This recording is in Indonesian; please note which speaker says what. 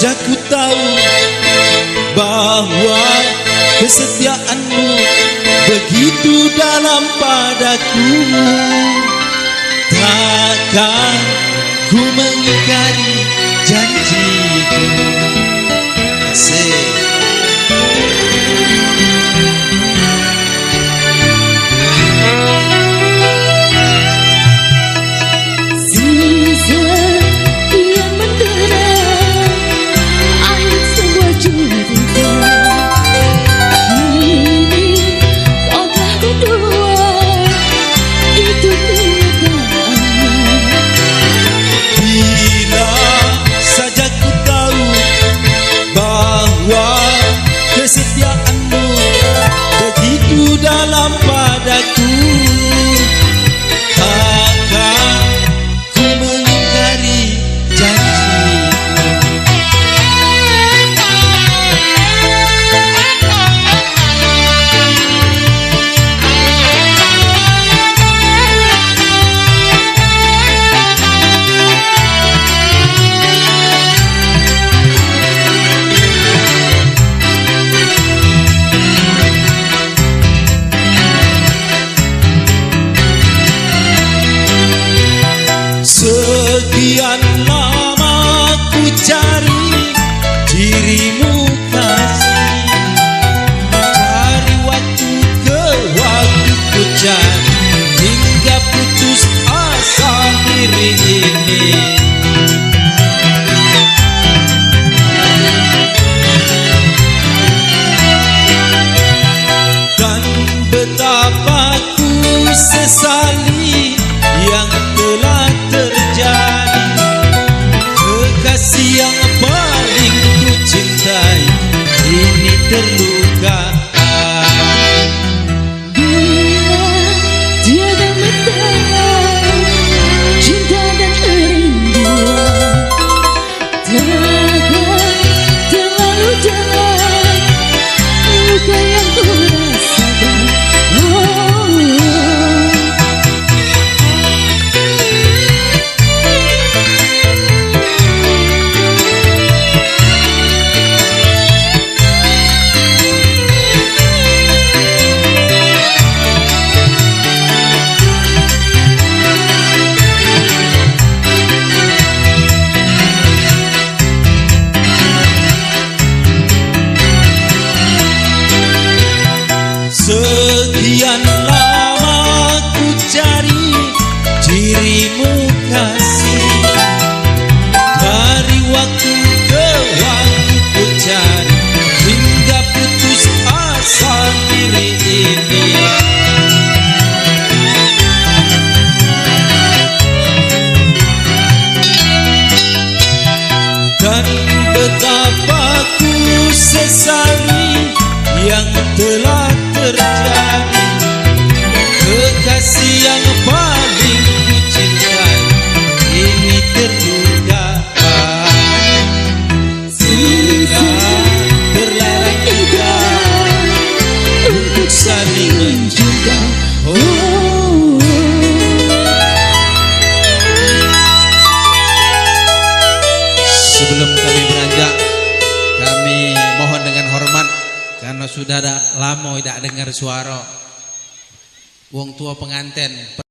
Speaker 1: saja ku tahu bahwa kesetiaanmu begitu dalam padaku. Takkan ku mengingkari janjiku. Asik. Kesetiaanmu begitu dalam padaku. Takkan ku mengingkari janjiku. Sekian lama ku cari dirimu kasih, cari waktu ke waktu ku cari, hingga putus asa diri ini. Dan betapa ku sesali yang telah terjadi. Kekasih yang paling ku cintai ini terluka.
Speaker 2: Bila tiada mendalam cinta dan kerinduan, takkan terlalu dalam luka yang ku rasakan.
Speaker 1: Sekian lama ku cari dirimu kasih, dari waktu ke waktu ku cari, hingga putus asa diri ini. Dan betapa ku sesali yang telah terjadi. Kekasih yang paling ku cintai ini terluka. Sudah berlalang kita untuk saling mencinta. Sebelum kami beranjak, kami mohon dengan hormat, karena sudah lama tidak dengar suara wong tua pengantin.